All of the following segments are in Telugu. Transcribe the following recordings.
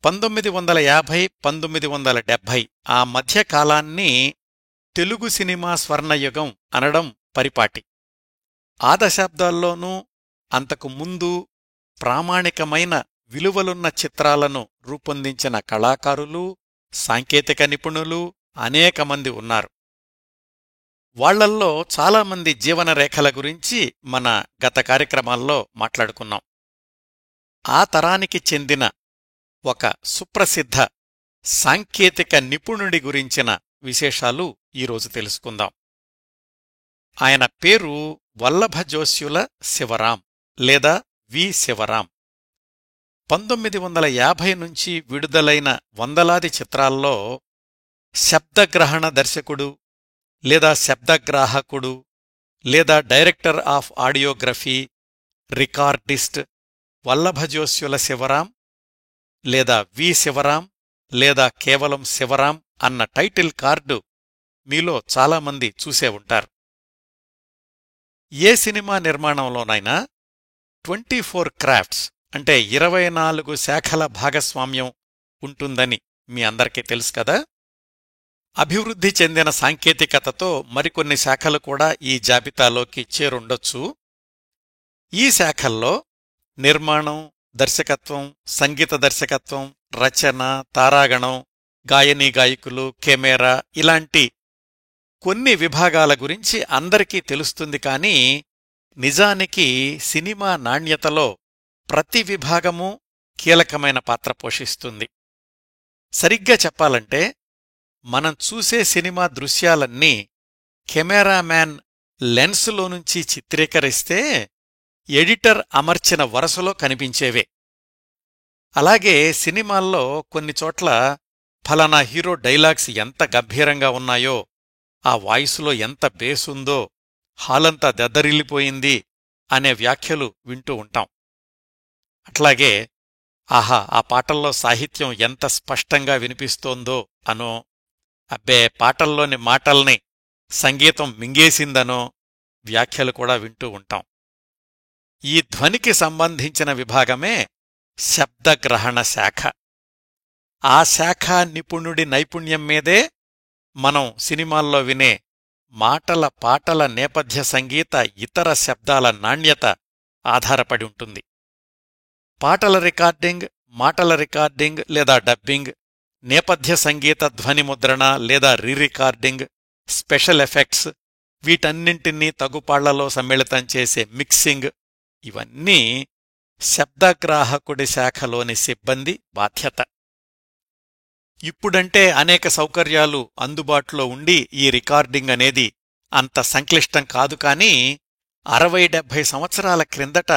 1950 1970 ఆ మధ్యకాలాన్ని తెలుగు సినిమా స్వర్ణయుగం అనడం పరిపాటి. ఆ దశాబ్దాల్లోనూ అంతకు ముందు ప్రామాణికమైన విలువలున్న చిత్రాలను రూపొందించిన కళాకారులు, సాంకేతిక నిపుణులు అనేకమంది ఉన్నారు. వాళ్లల్లో చాలామంది జీవనరేఖల గురించి మన గత కార్యక్రమాల్లో మాట్లాడుకున్నాం. ఆ తరానికి చెందిన ఒక సుప్రసిద్ధ సాంకేతిక నిపుణుడి గురించిన విశేషాలు ఈరోజు తెలుసుకుందాం. ఆయన పేరు వల్లభజోస్యుల శివరాం లేదా వి. శివరాం. 1950 నుంచి విడుదలైన వందలాది చిత్రాల్లో శబ్దగ్రహణ దర్శకుడు లేదా శబ్దగ్రాహకుడు లేదా director of audiography, recordist Vallabhajosyula Sivaram లేదా వి. శివరాం లేదా కేవలం శివరాం అన్న టైటిల్ కార్డు మీలో చాలామంది చూసే ఉంటారు. ఏ సినిమా నిర్మాణంలోనైనా 24 క్రాఫ్ట్స్ అంటే 24 శాఖల భాగస్వామ్యం ఉంటుందని మీ అందరికీ తెలుసు కదా. అభివృద్ధి చెందిన సాంకేతికతతో మరికొన్ని శాఖలు కూడా ఈ జాబితాలోకి చేరుండొచ్చు. ఈ శాఖల్లో నిర్మాణం, దర్శకత్వం, సంగీత దర్శకత్వం, రచన, తారాగణం, గాయనీ గాయకులు, కెమెరా ఇలాంటి కొన్ని విభాగాల గురించి అందరికీ తెలుస్తుంది. కానీ నిజానికి సినిమా నాణ్యతలో ప్రతి విభాగమూ కీలకమైన పాత్ర పోషిస్తుంది. సరిగ్గా చెప్పాలంటే మనం చూసే సినిమా దృశ్యాలన్నీ కెమెరామ్యాన్ లెన్సులోనుంచి చిత్రీకరిస్తే ఎడిటర్ అమర్చిన వరసలో కనిపించేవే. అలాగే సినిమాల్లో కొన్ని చోట్ల ఫలానా హీరో డైలాగ్స్ ఎంత గంభీరంగా ఉన్నాయో, ఆ వాయిసులో ఎంత బేసుందో, హాలంతా దద్దరిల్లిపోయింది అనే వ్యాఖ్యలు వింటూ ఉంటాం. అట్లాగే ఆహా ఆ పాటల్లో సాహిత్యం ఎంత స్పష్టంగా వినిపిస్తోందో అనో, అబ్బే పాటల్లోని మాటల్ని సంగీతం మింగేసిందనో వ్యాఖ్యలు కూడా వింటూ ఉంటాం. ఈ ధ్వనికి సంబంధించిన విభాగమే శబ్దగ్రహణ శాఖ. ఆ శాఖా నిపుణుడి నైపుణ్యం మీదే మనం సినిమాల్లో వినే మాటల, పాటల నేపథ్య సంగీత, ఇతర శబ్దాల నాణ్యత ఆధారపడి ఉంటుంది. పాటల రికార్డింగ్, మాటల రికార్డింగ్ లేదా డబ్బింగ్, నేపథ్య సంగీత ధ్వనిముద్రణ లేదా రీరికార్డింగ్, స్పెషల్ ఎఫెక్ట్స్, వీటన్నింటినీ తగుపాళ్లలో సమ్మిళితం చేసే మిక్సింగ్, ఇవన్నీ శబ్దగ్రాహకుడి శాఖలోని సిబ్బంది బాధ్యత. ఇప్పుడంటే అనేక సౌకర్యాలు అందుబాటులో ఉండి ఈ రికార్డింగ్ అనేది అంత సంక్లిష్టం కాదు. కానీ 60-70 సంవత్సరాల క్రిందట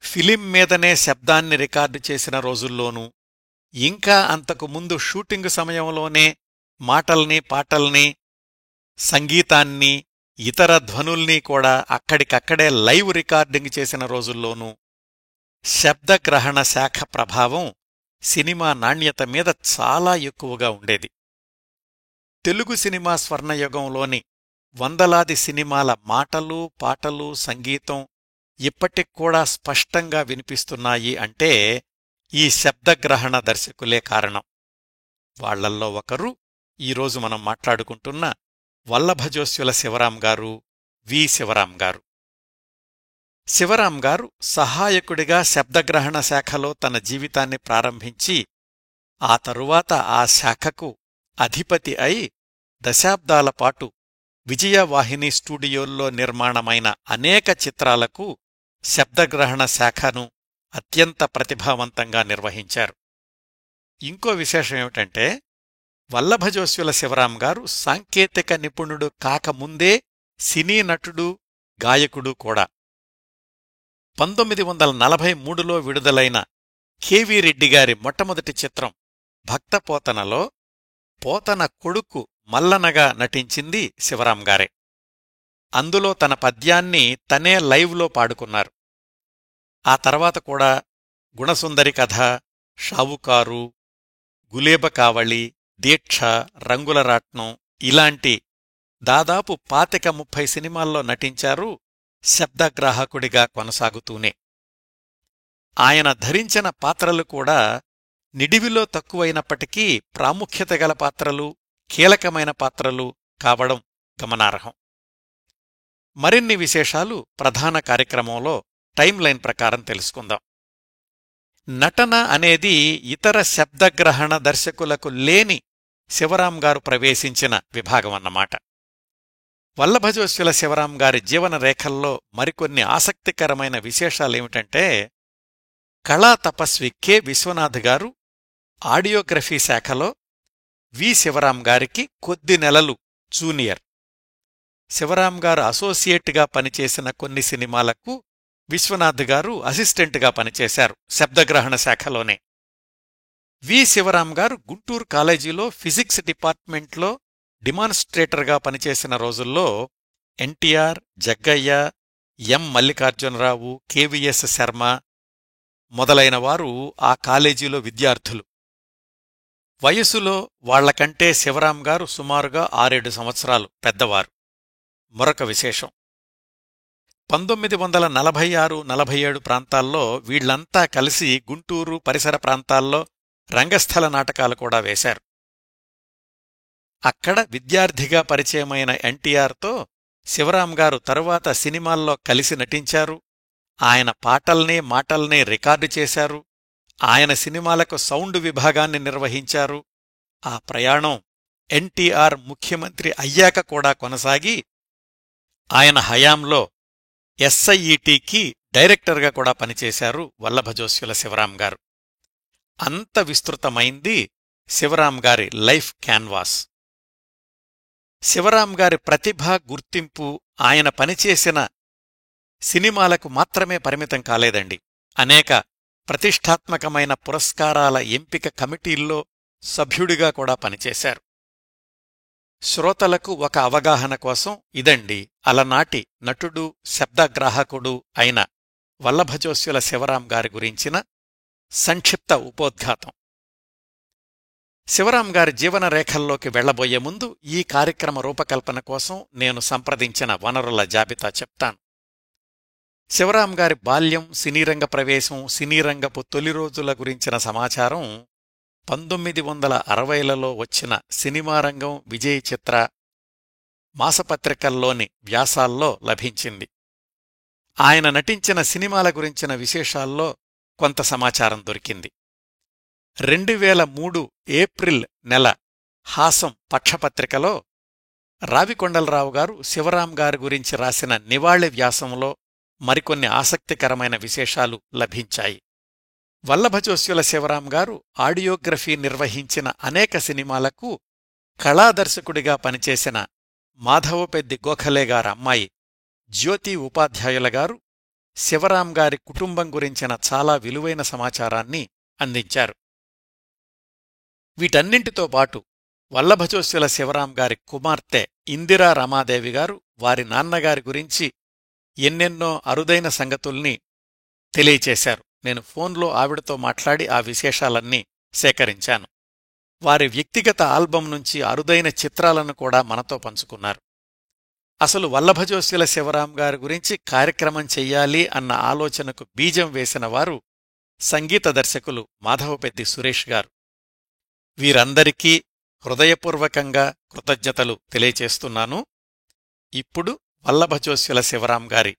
ఫిలిం మీదనే శబ్దాన్ని రికార్డు చేసిన రోజుల్లోనూ, ఇంకా అంతకు ముందు షూటింగు సమయంలోనే మాటల్ని, పాటల్ని, సంగీతాన్ని, ఇతర ధ్వనుల్ని కూడా అక్కడికక్కడే లైవ్ రికార్డింగ్ చేసిన రోజుల్లోనూ శబ్దగ్రహణ శాఖ ప్రభావం సినిమా నాణ్యత మీద చాలా ఎక్కువగా ఉండేది. తెలుగు సినిమా స్వర్ణయుగంలోని వందలాది సినిమాల మాటలు, పాటలు, సంగీతం ఇప్పటిక్కూడా స్పష్టంగా వినిపిస్తున్నాయి అంటే ఈ శబ్దగ్రహణ దర్శకులే కారణం. వాళ్లల్లో ఒకరు ఈరోజు మనం మాట్లాడుకుంటున్న వల్లభజోస్యుల శివరాం గారు, వి. శివరాం గారు. శివరాం గారు సహాయకుడిగా శబ్దగ్రహణ శాఖలో తన జీవితాన్ని ప్రారంభించి ఆ తరువాత ఆ శాఖకు అధిపతి అయి దశాబ్దాలపాటు విజయవాహిని స్టూడియోల్లో నిర్మాణమైన అనేక చిత్రాలకు శబ్దగ్రహణ శాఖను అత్యంత ప్రతిభావంతంగా నిర్వహించారు. ఇంకో విశేషమేమిటంటే వల్లభజోస్యుల శివరాం గారు సాంకేతిక నిపుణుడు కాకముందే సినీ నటుడు, గాయకుడు కూడా. 1943లో విడుదలైన కె.వి. రెడ్డిగారి మొట్టమొదటి చిత్రం భక్తపోతనలో పోతన కొడుకు మల్లనగా నటించింది శివరాం గారే. అందులో తన పద్యాన్ని తనే లైవ్లో పాడుకున్నారు. ఆ తర్వాత కూడా గుణసుందరి కథ, షావుకారు, గులేబ కావళి, దీక్ష, రంగులరాట్నం ఇలాంటి దాదాపు 25-30 సినిమాల్లో నటించారు శబ్దగ్రాహకుడిగా కొనసాగుతూనే. ఆయన ధరించిన పాత్రలు కూడా నిడివిలో తక్కువైనప్పటికీ ప్రాముఖ్యత గల పాత్రలు, కీలకమైన పాత్రలు కావడం గమనార్హం. మరిన్ని విశేషాలు ప్రధాన కార్యక్రమంలో టైమ్లైన్ ప్రకారం తెలుసుకుందాం. నటన అనేది ఇతర శబ్దగ్రహణ దర్శకులకు లేని శివరాం గారు ప్రవేశించిన విభాగమన్నమాట. వల్లభజోస్యుల శివరాం గారి జీవన రేఖల్లో మరికొన్ని ఆసక్తికరమైన విశేషాలేమిటంటే, కళా తపస్వి కె విశ్వనాథ్ గారు ఆడియోగ్రఫీ శాఖలో వి శివరాం గారికి కొద్ది నెలలు జూనియర్. శివరాం గారు అసోసియేట్గా పనిచేసిన కొన్ని సినిమాలకు విశ్వనాథ్ గారు అసిస్టెంట్గా పనిచేశారు శబ్దగ్రహణ శాఖలోనే. వి శివరాం గారు గుంటూరు కాలేజీలో ఫిజిక్స్ డిపార్ట్మెంట్లో డిమాన్స్ట్రేటర్గా పనిచేసిన రోజుల్లో ఎన్టీఆర్, జగ్గయ్య, ఎం మల్లికార్జునరావు, కెవిఎస్ శర్మ మొదలైన వారు ఆ కాలేజీలో విద్యార్థులు. వయసులో వాళ్లకంటే శివరాం గారు సుమారుగా 6-7 సంవత్సరాలు పెద్దవారు. మరొక విశేషం, 1946-47 ప్రాంతాల్లో వీళ్లంతా కలిసి గుంటూరు పరిసర ప్రాంతాల్లో రంగస్థల నాటకాలు కూడా వేశారు. అక్కడ విద్యార్థిగా పరిచయమైన ఎన్టీఆర్తో శివరాం గారు తరువాత సినిమాల్లో కలిసి నటించారు. ఆయన పాటల్నే మాటల్నే రికార్డు చేశారు. ఆయన సినిమాలకు సౌండ్ విభాగాన్ని నిర్వహించారు. ఆ ప్రయాణం ఎన్టీఆర్ ముఖ్యమంత్రి అయ్యాక కూడా కొనసాగి ఆయన హయాంలో ఎస్ఐఈటీకి డైరెక్టర్గా కూడా పనిచేశారు వల్లభజోస్యుల శివరాం గారు. అంత విస్తృతమైంది శివరాం గారి లైఫ్ క్యాన్వాస్. శివరాం గారి ప్రతిభ, గుర్తింపు ఆయన పనిచేసిన సినిమాలకు మాత్రమే పరిమితం కాలేదండి. అనేక ప్రతిష్టాత్మకమైన పురస్కారాల ఎంపిక కమిటీల్లో సభ్యుడిగా కూడా పనిచేశారు. శ్రోతలకు ఒక అవగాహన కోసం ఇదండి అలనాటి నటుడు, శబ్దగ్రాహకుడు అయిన వల్లభజోస్యుల శివరాం గారి గురించిన సంక్షిప్త ఉపోద్ఘాతం. శివరాం గారి జీవన రేఖల్లోకి వెళ్లబోయే ముందు ఈ కార్యక్రమ రూపకల్పన కోసం నేను సంప్రదించిన వనరుల జాబితా చెప్తాను. శివరాం గారి బాల్యం, సినీరంగ ప్రవేశం, సినీరంగపు తొలి రోజుల గురించిన సమాచారం 1960లలో వచ్చిన సినిమారంగం, విజయ్ చిత్ర మాసపత్రికల్లోని వ్యాసాల్లో లభించింది. ఆయన నటించిన సినిమాల గురించిన విశేషాల్లో కొంత సమాచారం దొరికింది. 2003 ఏప్రిల్ నెల హాసం పక్షపత్రికలో రావికొండలరావు గారు శివరాం గారి గురించి రాసిన నివాళి వ్యాసంలో మరికొన్ని ఆసక్తికరమైన విశేషాలు లభించాయి. వల్లభజోస్యుల శివరాం గారు ఆడియోగ్రఫీ నిర్వహించిన అనేక సినిమాలకు కళాదర్శకుడిగా పనిచేసిన మాధవపెద్ది గోఖలే గారమ్మాయి జ్యోతి ఉపాధ్యాయుల గారు శివరాం గారి కుటుంబం గురించిన చాలా విలువైన సమాచారాన్ని అందించారు. వీటన్నింటితో పాటు వల్లభజోస్యుల శివరాం గారి కుమార్తె ఇందిరా రమాదేవి గారు వారి నాన్నగారి గురించి ఎన్నెన్నో అరుదైన సంగతుల్ని తెలియచేశారు. నేను ఫోన్లో ఆవిడతో మాట్లాడి ఆ విశేషాలన్నీ సేకరించాను. వారి వ్యక్తిగత ఆల్బం నుంచి అరుదైన చిత్రాలను కూడా మనతో పంచుకున్నారు. అసలు వల్లభజోస్యుల శివరాం గారి గురించి కార్యక్రమం చెయ్యాలి అన్న ఆలోచనకు బీజం వేసిన వారు సంగీత దర్శకులు మాధవపెద్ది సురేష్ గారు. వీరందరికీ హృదయపూర్వకంగా కృతజ్ఞతలు తెలియచేస్తున్నాను. ఇప్పుడు వల్లభజోస్యుల శివరాం గారి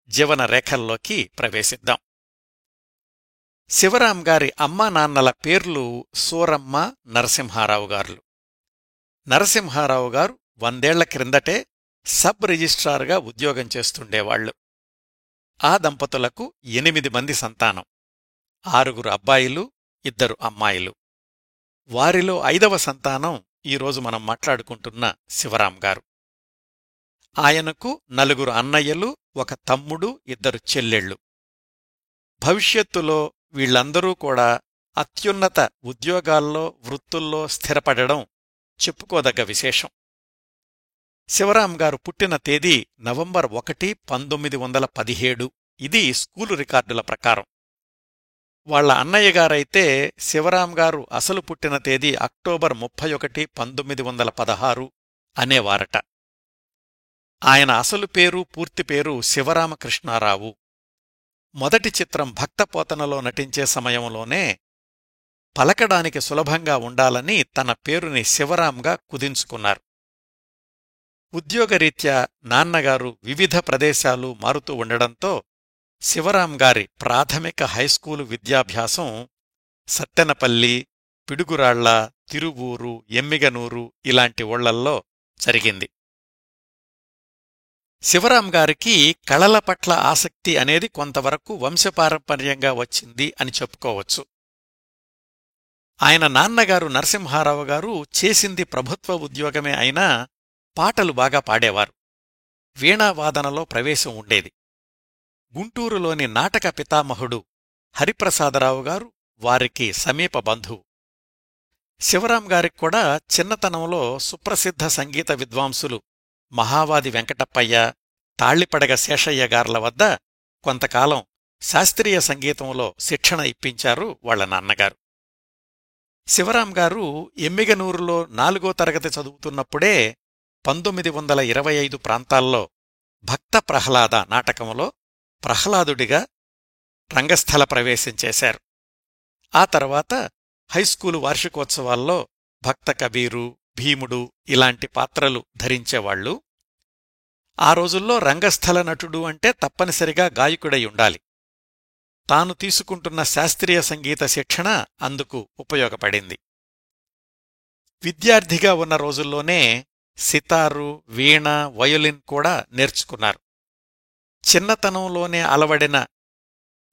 జీవన రేఖల్లోకి ప్రవేశిద్దాం. శివరాం గారి అమ్మానాన్నల పేర్లు సూరమ్మ, నరసింహారావు గారులు. నరసింహారావు గారు 100 ఏళ్ల క్రిందటే సబ్ రిజిస్ట్రార్గా ఉద్యోగం చేస్తుండేవాళ్లు. ఆ దంపతులకు 8 మంది సంతానం, 6 అబ్బాయిలు, 2 అమ్మాయిలు. వారిలో 5వ సంతానం ఈరోజు మనం మాట్లాడుకుంటున్న శివరాం గారు. ఆయనకు 4 అన్నయ్యలు, 1 తమ్ముడు, 2 చెల్లెళ్ళు. భవిష్యత్తులో వీళ్లందరూ కూడా అత్యున్నత ఉద్యోగాల్లో, వృత్తుల్లో స్థిరపడడం చెప్పుకోదగ్గ విశేషం. శివరాం గారు పుట్టిన తేదీ నవంబర్ 1, 1917. ఇది స్కూలు రికార్డుల ప్రకారం. వాళ్ల అన్నయ్యగారైతే శివరాం గారు అసలు పుట్టిన తేదీ అక్టోబర్ 31, 1916 అనేవారట. ఆయన అసలు పేరు, పూర్తి పేరు శివరామకృష్ణారావు. మొదటి చిత్రం భక్తపోతనలో నటించే సమయంలోనే పలకడానికి సులభంగా ఉండాలని తన పేరుని శివరాంగా కుదించుకున్నారు. ఉద్యోగరీత్యా నాన్నగారు వివిధ ప్రదేశాలు మారుతూ ఉండడంతో శివరాంగారి ప్రాథమిక హైస్కూలు విద్యాభ్యాసం సత్తెనపల్లి, పిడుగురాళ్ల, తిరువూరు, ఎమ్మిగనూరు ఇలాంటి ఊళ్లల్లో జరిగింది. శివరాంగారికి కళల పట్ల ఆసక్తి అనేది కొంతవరకు వంశపారంపర్యంగా వచ్చింది అని చెప్పుకోవచ్చు. ఆయన నాన్నగారు నరసింహారావు గారు చేసింది ప్రభుత్వ ఉద్యోగమే అయినా పాటలు బాగా పాడేవారు. వీణావాదనలో ప్రవేశం ఉండేది. గుంటూరులోని నాటక పితామహుడు హరిప్రసాదరావు గారు వారికి సమీప బంధువు. శివరాంగారికి కూడా చిన్నతనంలో సుప్రసిద్ధ సంగీత విద్వాంసులు మహావాది వెంకటప్పయ్య, తాళ్లిపడగ శేషయ్య గార్ల వద్ద కొంతకాలం శాస్త్రీయ సంగీతంలో శిక్షణ ఇప్పించారు వాళ్ల నాన్నగారు. శివరాంగారు ఎమ్మిగనూరులో 4వ తరగతి చదువుతున్నప్పుడే 1925 ప్రాంతాల్లో భక్త ప్రహ్లాద నాటకంలో ప్రహ్లాదుడిగా రంగస్థల ప్రవేశం చేశారు. ఆ తర్వాత హైస్కూలు వార్షికోత్సవాల్లో భక్త కబీరు, భీముడు ఇలాంటి పాత్రలు ధరించేవాళ్లు. ఆ రోజుల్లో రంగస్థల నటుడు అంటే తప్పనిసరిగా గాయకుడై ఉండాలి. తాను తీసుకుంటున్న శాస్త్రీయ సంగీత శిక్షణ అందుకు ఉపయోగపడింది. విద్యార్థిగా ఉన్న రోజుల్లోనే సితారు, వీణ, వయోలిన్ కూడా నేర్చుకున్నారు. చిన్నతనంలోనే అలవడిన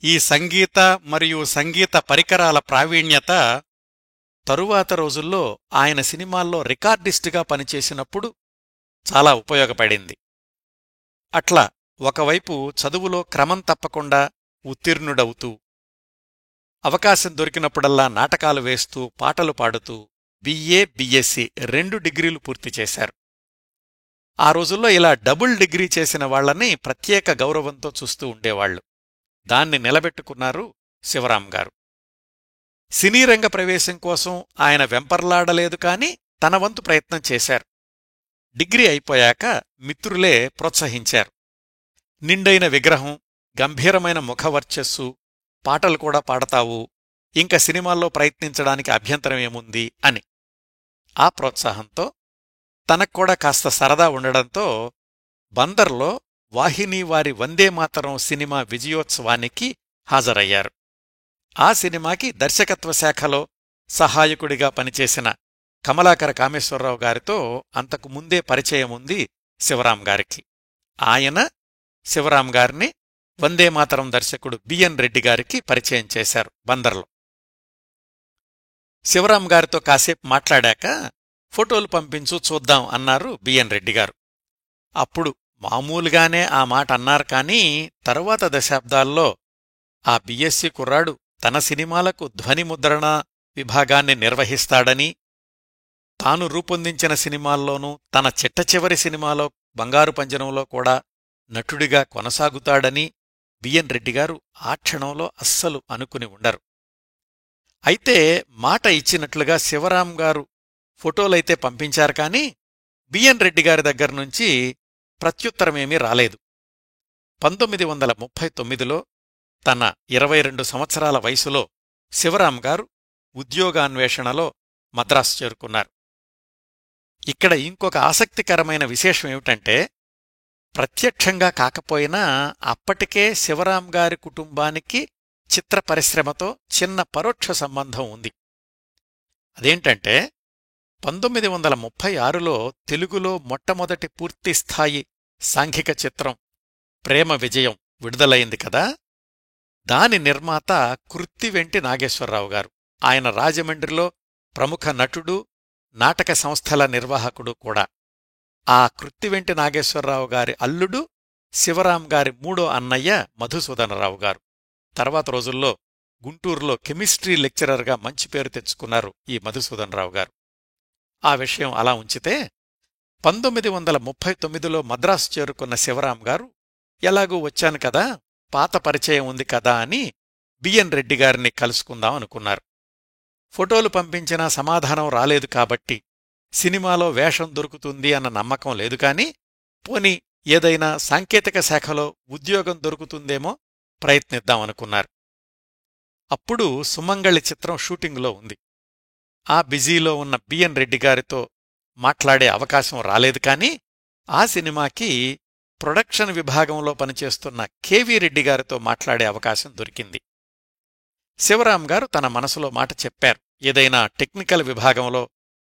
ఈ సంగీత మరియు సంగీత పరికరాల ప్రావీణ్యత తరువాత రోజుల్లో ఆయన సినిమాల్లో రికార్డిస్టుగా పనిచేసినప్పుడు చాలా ఉపయోగపడింది. అట్లా ఒకవైపు చదువులో క్రమం తప్పకుండా ఉత్తీర్ణుడవుతూ, అవకాశం దొరికినప్పుడల్లా నాటకాలు వేస్తూ, పాటలు పాడుతూ బిఏ, బిఎస్సి 2 డిగ్రీలు పూర్తి చేశారు. ఆ రోజుల్లో ఇలా డబుల్ డిగ్రీ చేసిన వాళ్లని ప్రత్యేక గౌరవంతో చూస్తూ ఉండేవాళ్లు. దాన్ని నిలబెట్టుకున్నారు శివరాంగారు. సినీరంగ ప్రవేశం కోసం ఆయన వెంపర్లాడలేదు కాని తన వంతు ప్రయత్నం చేశారు. డిగ్రీ అయిపోయాక మిత్రులే ప్రోత్సహించారు. నిండైన విగ్రహం, గంభీరమైన ముఖవర్చస్సు, పాటలు కూడా పాడతావు, ఇంక సినిమాల్లో ప్రయత్నించడానికి అభ్యంతరమేముంది అని. ఆ ప్రోత్సాహంతో తనక్కూడా కాస్త సరదా ఉండడంతో బందర్లో వాహినీవారి వందేమాతరం సినిమా విజయోత్సవానికి హాజరయ్యారు. ఆ సినిమాకి దర్శకత్వ శాఖలో సహాయకుడిగా పనిచేసిన కమలాకర కామేశ్వరరావు గారితో అంతకు ముందే పరిచయముంది శివరాంగారికి. ఆయన శివరాంగారిని వందేమాతరం దర్శకుడు బిఎన్ రెడ్డి గారికి పరిచయం చేశారు బందర్లో. శివరాంగారితో కాసేపు మాట్లాడాక ఫోటోలు పంపించు చూద్దాం అన్నారు బిఎన్ రెడ్డిగారు. అప్పుడు మామూలుగానే ఆ మాట అన్నారు కానీ తరువాత దశాబ్దాల్లో ఆ బిఎస్సి కుర్రాడు తన సినిమాలకు ధ్వనిముద్రణ విభాగాన్ని నిర్వహిస్తాడని, తాను రూపొందించిన సినిమాల్లోనూ తన చిట్టచివరి సినిమాలో బంగారు పంజరంలో కూడా నటుడిగా కొనసాగుతాడని బిఎన్ రెడ్డిగారు ఆ క్షణంలో అస్సలు అనుకుని ఉండరు. అయితే మాట ఇచ్చినట్లుగా శివరాంగారు ఫోటోలైతే పంపించారు కాని బిఎన్ రెడ్డిగారి దగ్గర్నుంచి ప్రత్యుత్తరమేమీ రాలేదు. 1939లో తన 22 సంవత్సరాల వయసులో శివరాంగారు ఉద్యోగాన్వేషణలో మద్రాసు చేరుకున్నారు. ఇక్కడ ఇంకొక ఆసక్తికరమైన విశేషమేమిటంటే, ప్రత్యక్షంగా కాకపోయినా అప్పటికే శివరాంగారి కుటుంబానికి చిత్ర పరిశ్రమతో చిన్న పరోక్ష సంబంధం ఉంది. అదేంటంటే 1936లో తెలుగులో మొట్టమొదటి పూర్తిస్థాయి సాంఘిక చిత్రం ప్రేమ విజయం విడుదలైంది కదా. దాని నిర్మాత కృత్తివెంటి నాగేశ్వరరావు గారు. ఆయన రాజమండ్రిలో ప్రముఖ నటుడు, నాటక సంస్థల నిర్వాహకుడు కూడా. ఆ కృత్తివెంటి నాగేశ్వరరావు గారి అల్లుడు శివరాంగారి 3వ అన్నయ్య మధుసూదనరావు గారు. తర్వాత రోజుల్లో గుంటూరులో కెమిస్ట్రీ లెక్చరర్గా మంచి పేరు తెచ్చుకున్నారు ఈ మధుసూదనరావు గారు. ఆ విషయం అలా ఉంచితే 1939లో మద్రాసు చేరుకున్న శివరాంగారు ఎలాగూ వచ్చాను కదా, పాత పరిచయం ఉంది కదా అని బిఎన్ రెడ్డిగారిని కలుసుకుందాం అనుకున్నారు. ఫోటోలు పంపించినా సమాధానం రాలేదు కాబట్టి సినిమాలో వేషం దొరుకుతుంది అన్న నమ్మకం లేదు కాని, పోనీ ఏదైనా సాంకేతిక శాఖలో ఉద్యోగం దొరుకుతుందేమో ప్రయత్నిద్దామనుకున్నారు. అప్పుడు సుమంగళి చిత్రం షూటింగులో ఉంది. ఆ బిజీలో ఉన్న బిఎన్ రెడ్డి గారితో మాట్లాడే అవకాశం రాలేదు కాని ఆ సినిమాకి ప్రొడక్షన్ విభాగంలో పనిచేస్తున్న కెవి రెడ్డి గారితో మాట్లాడే అవకాశం దొరికింది. శివరాం గారు తన మనసులో మాట చెప్పారు, ఏదైనా టెక్నికల్ విభాగంలో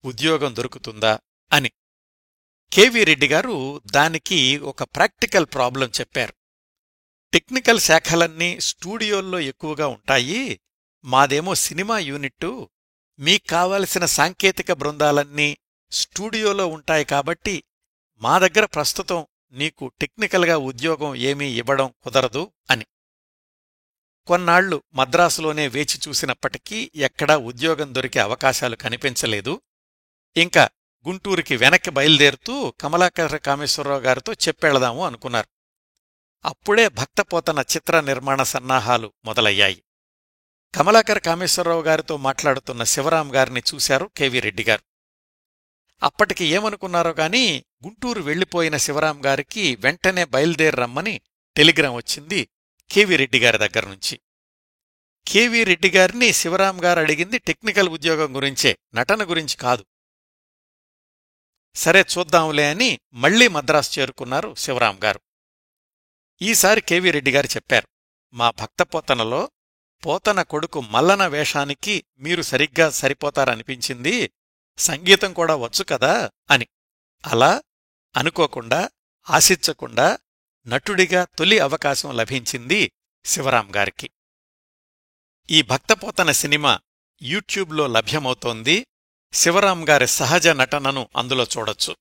ఉద్యోగం దొరుకుతుందా అని. కెవి రెడ్డి గారు దానికి ఒక ప్రాక్టికల్ ప్రాబ్లం చెప్పారు. టెక్నికల్ శాఖలన్నీ స్టూడియోల్లో ఎక్కువగా ఉంటాయి, మాదేమో సినిమా యూనిట్టు, మీక్కావలసిన సాంకేతిక బృందాలన్నీ స్టూడియోలో ఉంటాయి కాబట్టి మా దగ్గర ప్రస్తుతం నీకు టెక్నికల్గా ఉద్యోగం ఏమీ ఇవ్వడం కుదరదు అని. కొన్నాళ్లు మద్రాసులోనే వేచి చూసినప్పటికీ ఎక్కడా ఉద్యోగం దొరికే అవకాశాలు కనిపించలేదు. ఇంకా గుంటూరుకి వెనక్కి బయలుదేరుతూ కమలాకర కామేశ్వరరావు గారితో చెప్పెళదాము అనుకున్నారు. అప్పుడే భక్తపోతన చిత్ర నిర్మాణ సన్నాహాలు మొదలయ్యాయి. కమలాకర కామేశ్వరరావు గారితో మాట్లాడుతున్న శివరాం గారిని చూశారు కెవి రెడ్డి గారు. అప్పటికి ఏమనుకున్నారో గాని గుంటూరు వెళ్లిపోయిన శివరాం గారికి వెంటనే బయలుదేరమ్మని టెలిగ్రాం వచ్చింది కెవి రెడ్డి గారి దగ్గర్నుంచి. కెవి రెడ్డి గారిని శివరాం గారు అడిగింది టెక్నికల్ ఉద్యోగం గురించే, నటన గురించి కాదు. సరే చూద్దాంలే అని మళ్లీ మద్రాసు చేరుకున్నారు శివరాం గారు. ఈసారి కెవి రెడ్డి గారు చెప్పారు, మా భక్తపోతనలో పోతన కొడుకు మల్లన వేషానికి మీరు సరిగ్గా సరిపోతారనిపించింది, సంగీతం కూడా వచ్చు కదా అని. అలా అనుకోకుండా ఆశించకుండా నటుడిగా తొలి అవకాశం లభించింది శివరాం గారికి. ఈ భక్తపోతన సినిమా యూట్యూబ్లో లభ్యమవుతోంది. శివరాం గారి సహజ నటనను అందులో చూడొచ్చు.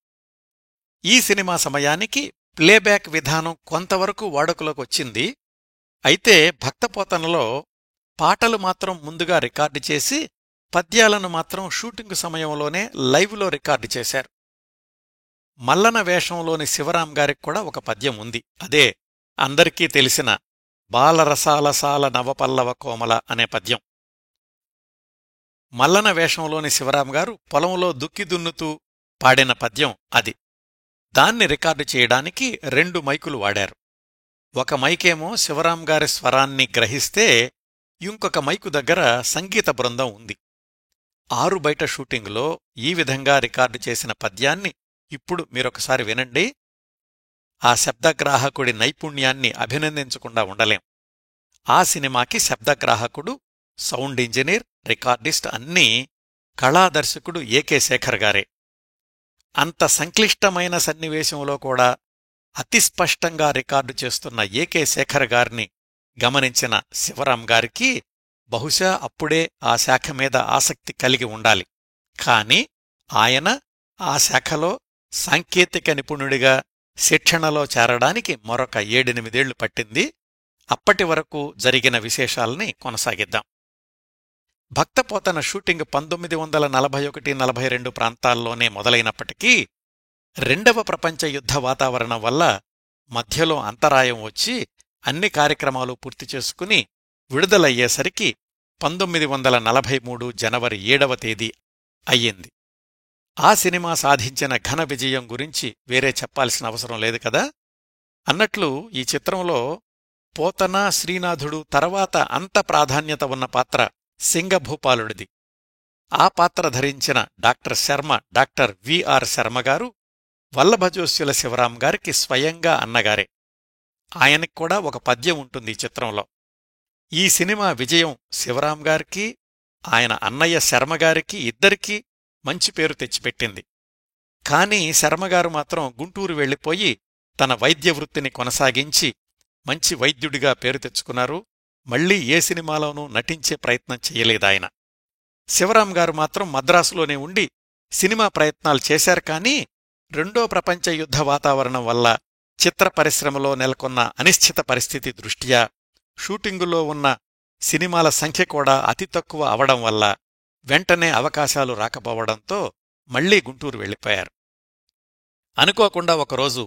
ఈ సినిమా సమయానికి ప్లేబ్యాక్ విధానం కొంతవరకు వాడుకలోకొచ్చింది. అయితే భక్తపోతనలో పాటలు మాత్రం ముందుగా రికార్డు చేసి పద్యాలను మాత్రం షూటింగు సమయంలోనే లైవ్లో రికార్డు చేశారు. మల్లన వేషంలోని శివరాం గారికి కూడా ఒక పద్యం ఉంది. అదే అందరికీ తెలిసిన బాలరసాలసాల నవపల్లవ కోమల అనే పద్యం. మల్లన వేషంలోని శివరాం గారు పొలంలో దుక్కి దున్నుతూ పాడిన పద్యం అది. దాన్ని రికార్డు చేయడానికి 2 మైకులు వాడారు. ఒక మైకేమో శివరాం గారి స్వరాన్ని గ్రహిస్తే ఇంకొక మైకు దగ్గర సంగీత బృందం ఉంది. 6 బయట షూటింగులో ఈ విధంగా రికార్డు చేసిన పద్యాన్ని ఇప్పుడు మీరొకసారి వినండి. ఆ శబ్దగ్రాహకుడి నైపుణ్యాన్ని అభినందించకుండా ఉండలేం. ఆ సినిమాకి శబ్దగ్రాహకుడు, సౌండ్ ఇంజనీర్, రికార్డిస్ట్ అన్నీ కళాదర్శకుడు ఏకే శేఖర్ గారే. అంత సంక్లిష్టమైన సన్నివేశంలో కూడా అతి స్పష్టంగా రికార్డు చేస్తున్న ఏకే శేఖర్ గారిని గమనించిన శివరాం గారికి బహుశా అప్పుడే ఆ శాఖ మీద ఆసక్తి కలిగి ఉండాలి. కాని ఆయన ఆ శాఖలో సాంకేతిక నిపుణుడిగా శిక్షణలో చేరడానికి మరొక 7-8 పట్టింది. అప్పటి వరకు జరిగిన విశేషాల్ని కొనసాగిద్దాం. భక్తపోతన షూటింగ్ 1941-42 ప్రాంతాల్లోనే మొదలైనప్పటికీ 2వ ప్రపంచ యుద్ధ వాతావరణం వల్ల మధ్యలో అంతరాయం వచ్చి అన్ని కార్యక్రమాలు పూర్తి చేసుకుని విడుదలయ్యేసరికి 1943 జనవరి 7వ తేదీ అయ్యింది. ఆ సినిమా సాధించిన ఘన విజయం గురించి వేరే చెప్పాల్సిన అవసరం లేదు కదా. అన్నట్లు ఈ చిత్రంలో పోతన, శ్రీనాథుడు తర్వాత అంత ప్రాధాన్యత ఉన్న పాత్ర సింగభూపాలుడిది. ఆ పాత్ర ధరించిన డాక్టర్ శర్మ, డాక్టర్ విఆర్ శర్మగారు వల్లభజోస్యుల శివరాం గారికి స్వయంగా అన్నగారే. ఆయనక్కూడా ఒక పద్యం ఉంటుంది ఈ చిత్రంలో. ఈ సినిమా విజయం శివరాం గారికి, ఆయన అన్నయ్య శర్మగారికి ఇద్దరికీ మంచి పేరు తెచ్చిపెట్టింది. కాని శర్మగారు మాత్రం గుంటూరు వెళ్లిపోయి తన వైద్యవృత్తిని కొనసాగించి మంచి వైద్యుడిగా పేరు తెచ్చుకున్నారు. మళ్లీ ఏ సినిమాలోనూ నటించే ప్రయత్నం చెయ్యలేదాయన. శివరాం గారు మాత్రం మద్రాసులోనే ఉండి సినిమా ప్రయత్నాలు చేశారు. కానీ 2వ ప్రపంచ యుద్ధ వాతావరణం వల్ల, చిత్ర పరిశ్రమలో నెలకొన్న అనిశ్చిత పరిస్థితి దృష్ట్యా, షూటింగులో ఉన్న సినిమాల సంఖ్య కూడా అతి తక్కువ అవడం వల్ల వెంటనే అవకాశాలు రాకపోవడంతో మళ్లీ గుంటూరు వెళ్ళిపోయారు. అనుకోకుండా ఒకరోజు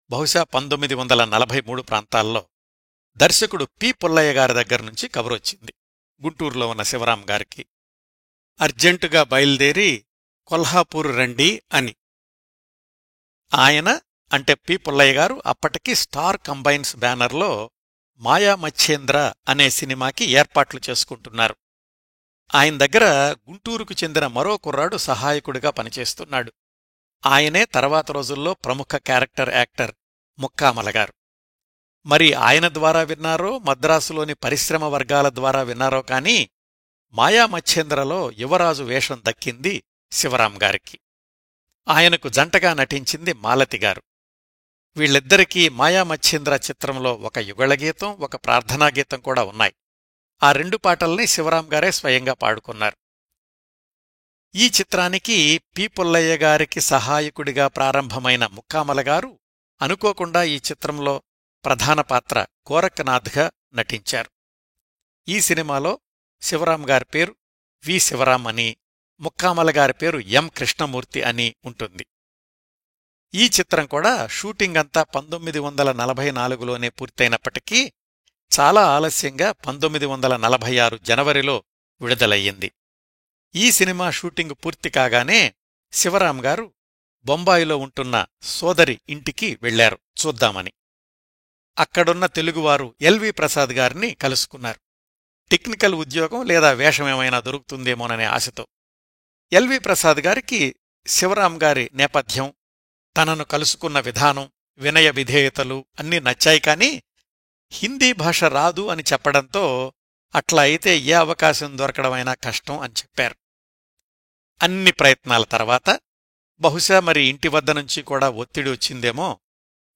బహుశా 1943 ప్రాంతాల్లో దర్శకుడు పి. పుల్లయ్య గారి దగ్గర్నుంచి కబురొచ్చింది గుంటూరులో ఉన్న శివరాం గారికి, అర్జెంటుగా బయలుదేరి కొల్హాపూరు రండి అని. ఆయన అంటే పి. పుల్లయ్య గారు అప్పటికి స్టార్ కంబైన్స్ బ్యానర్లో మాయా మచ్చేంద్ర అనే సినిమాకి ఏర్పాట్లు చేసుకుంటున్నారు. ఆయన దగ్గర గుంటూరుకు చెందిన మరో కుర్రాడు సహాయకుడిగా పనిచేస్తున్నాడు. ఆయనే తర్వాత రోజుల్లో ప్రముఖ క్యారెక్టర్ యాక్టర్ ముక్కామలగారు. మరి ఆయన ద్వారా విన్నారో మద్రాసులోని పరిశ్రమ వర్గాల ద్వారా విన్నారో కాని మాయా మచ్చేంద్రలో యువరాజు వేషం దక్కింది శివరాం గారికి. ఆయనకు జంటగా నటించింది మాలతిగారు. వీళ్ళిద్దరికీ మాయా మచ్చేంద్ర చిత్రంలో ఒక యుగళగీతం, ఒక ప్రార్థనాగీతం కూడా ఉన్నాయి. ఆ 2 పాటల్ని శివరాం గారే స్వయంగా పాడుకున్నారు. ఈ చిత్రానికి పి. పుల్లయ్య గారికి సహాయకుడిగా ప్రారంభమైన ముక్కామలగారు అనుకోకుండా ఈ చిత్రంలో ప్రధాన పాత్ర గోరఖనాథ్గా నటించారు. ఈ సినిమాలో శివరాం గారి పేరు వి. శివరాం అని, ముక్కామలగారి పేరు ఎం. కృష్ణమూర్తి అని ఉంటుంది. ఈ చిత్రం కూడా షూటింగంతా 1944లోనే పూర్తయినప్పటికీ చాలా ఆలస్యంగా 1946 జనవరిలో విడుదలయ్యింది. ఈ సినిమా షూటింగు పూర్తి కాగానే శివరాం గారు బొంబాయిలో ఉంటున్న సోదరి ఇంటికి వెళ్లారు చూద్దామని. అక్కడున్న తెలుగువారు ఎల్వి ప్రసాద్ గారిని కలుసుకున్నారు. టెక్నికల్ ఉద్యోగం లేదా వేషమేమైనా దొరుకుతుందేమోననే ఆశతో. ఎల్వి ప్రసాద్ గారికి శివరాం గారి నేపథ్యం, తనను కలుసుకున్న విధానం, వినయ విధేయతలు అన్నీ నచ్చాయి. కాని హిందీ భాష రాదు అని చెప్పడంతో అట్లా అయితే ఏ అవకాశం దొరకడమైనా కష్టం అని చెప్పారు. అన్ని ప్రయత్నాల తర్వాత బహుశా మరి ఇంటి వద్ద నుంచి కూడా ఒత్తిడి వచ్చిందేమో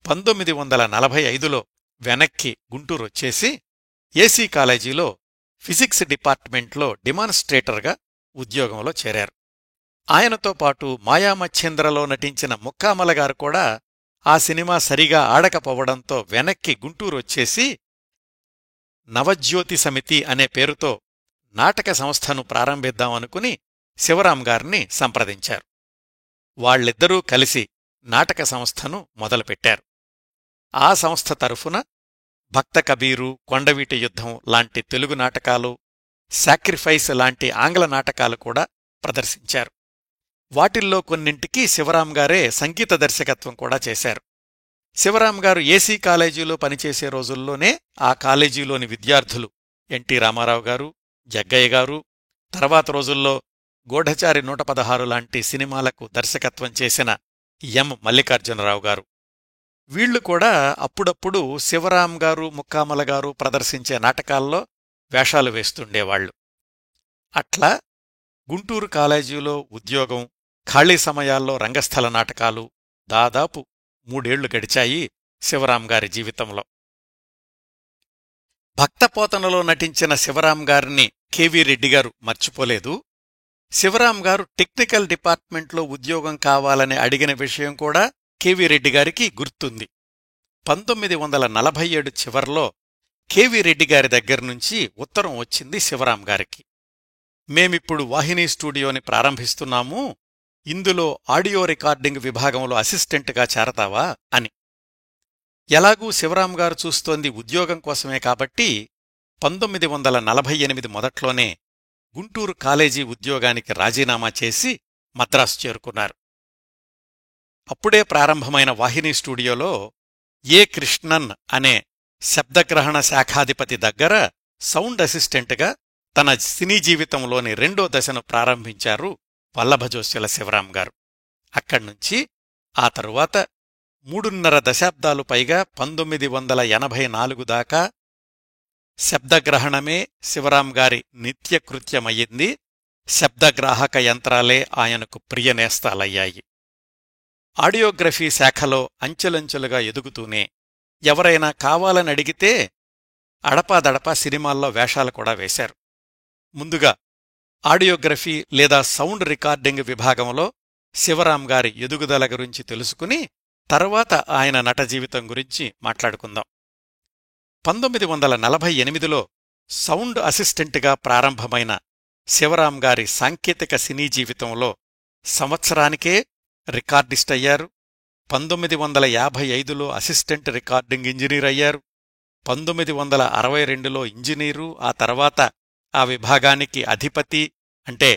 1945లో వెనక్కి గుంటూరొచ్చేసి ఏసీ కాలేజీలో ఫిజిక్స్ డిపార్ట్మెంట్లో డిమాన్స్ట్రేటర్గా ఉద్యోగంలో చేరారు. ఆయనతో పాటు మాయామచ్చేంద్రలో నటించిన ముక్కామలగారు కూడా ఆ సినిమా సరిగా ఆడకపోవడంతో వెనక్కి గుంటూరొచ్చేసి నవజ్యోతి సమితి అనే పేరుతో నాటక సంస్థను ప్రారంభిద్దామనుకుని శివరాం గారిని సంప్రదించారు. వాళ్ళిద్దరూ కలిసి నాటక సంస్థను మొదలుపెట్టారు. ఆ సంస్థ తరఫున భక్త కబీరు, కొండవీటి యుద్ధం లాంటి తెలుగు నాటకాలు, సాక్రిఫైస్ లాంటి ఆంగ్ల నాటకాలు కూడా ప్రదర్శించారు. వాటిల్లో కొన్నింటికి శివరాం గారే సంగీత దర్శకత్వం కూడా చేశారు. శివరాం గారు ఏసీ కాలేజీలో పనిచేసే రోజుల్లోనే ఆ కాలేజీలోని విద్యార్థులు ఎన్టీ రామారావు గారు, జగ్గయ్య గారు, తర్వాత రోజుల్లో గూఢచారి 116 లాంటి సినిమాలకు దర్శకత్వం చేసిన ఎం. మల్లికార్జునరావు గారు, వీళ్లు కూడా అప్పుడప్పుడు శివరాం గారు, ముక్కామలగారు ప్రదర్శించే నాటకాల్లో వేషాలు వేస్తుండేవాళ్లు. అట్లా గుంటూరు కాలేజీలో ఉద్యోగం, ఖాళీ సమయాల్లో రంగస్థల నాటకాలు దాదాపు 3 ఏళ్లు గడిచాయి శివరాం గారి జీవితంలో. భక్తపోతనలో నటించిన శివరాం గారిని కెవి రెడ్డిగారు మర్చిపోలేదు. శివరాం గారు టెక్నికల్ డిపార్ట్మెంట్లో ఉద్యోగం కావాలని అడిగిన విషయం కూడా కెవి రెడ్డిగారికి గుర్తుంది. 1947 చివర్లో కెవి రెడ్డిగారి దగ్గర్నుంచి ఉత్తరం వచ్చింది శివరాం గారికి. మేమిప్పుడు వాహినీ స్టూడియోని ప్రారంభిస్తున్నాము, ఇందులో ఆడియో రికార్డింగ్ విభాగంలో అసిస్టెంట్గా చేరతావా అని. ఎలాగూ శివరాం గారు చూస్తోంది ఉద్యోగం కోసమే కాబట్టి 1948 మొదట్లోనే గుంటూరు కాలేజీ ఉద్యోగానికి రాజీనామా చేసి మద్రాసు చేరుకున్నారు. అప్పుడే ప్రారంభమైన వాహినీ స్టూడియోలో ఏ. కృష్ణన్ అనే శబ్దగ్రహణ శాఖాధిపతి దగ్గర సౌండ్ అసిస్టెంట్గా తన సినీ జీవితంలోని 2వ దశను ప్రారంభించారు వల్లభజోస్యుల శివరాం గారు. అక్కడ్నుంచి ఆ తరువాత 3.5 దశాబ్దాలు పైగా 1984 దాకా శబ్దగ్రహణమే శివరాం గారి నిత్యకృత్యమయ్యింది. శబ్దగ్రాహక యంత్రాలే ఆయనకు ప్రియనేస్తాలయ్యాయి. ఆడియోగ్రఫీ శాఖలో అంచెలంచెలుగా ఎదుగుతూనే ఎవరైనా కావాలనడిగితే అడపాదడపా సినిమాల్లో వేషాలు కూడా వేశారు. ముందుగా ఆడియోగ్రఫీ లేదా సౌండ్ రికార్డింగ్ విభాగంలో శివరాం గారి ఎదుగుదల గురించి తెలుసుకుని తర్వాత ఆయన నట జీవితం గురించి మాట్లాడుకుందాం. 1948లో సౌండ్ అసిస్టెంట్గా ప్రారంభమైన శివరాం గారి సాంకేతిక సినీ జీవితంలో సంవత్సరానికే రికార్డిస్ట్ అయ్యారు. 1955లో అసిస్టెంట్ రికార్డింగ్ ఇంజనీర్ అయ్యారు. 1962లో ఇంజనీరు, ఆ తర్వాత ఆ విభాగానికి అధిపతి అంటే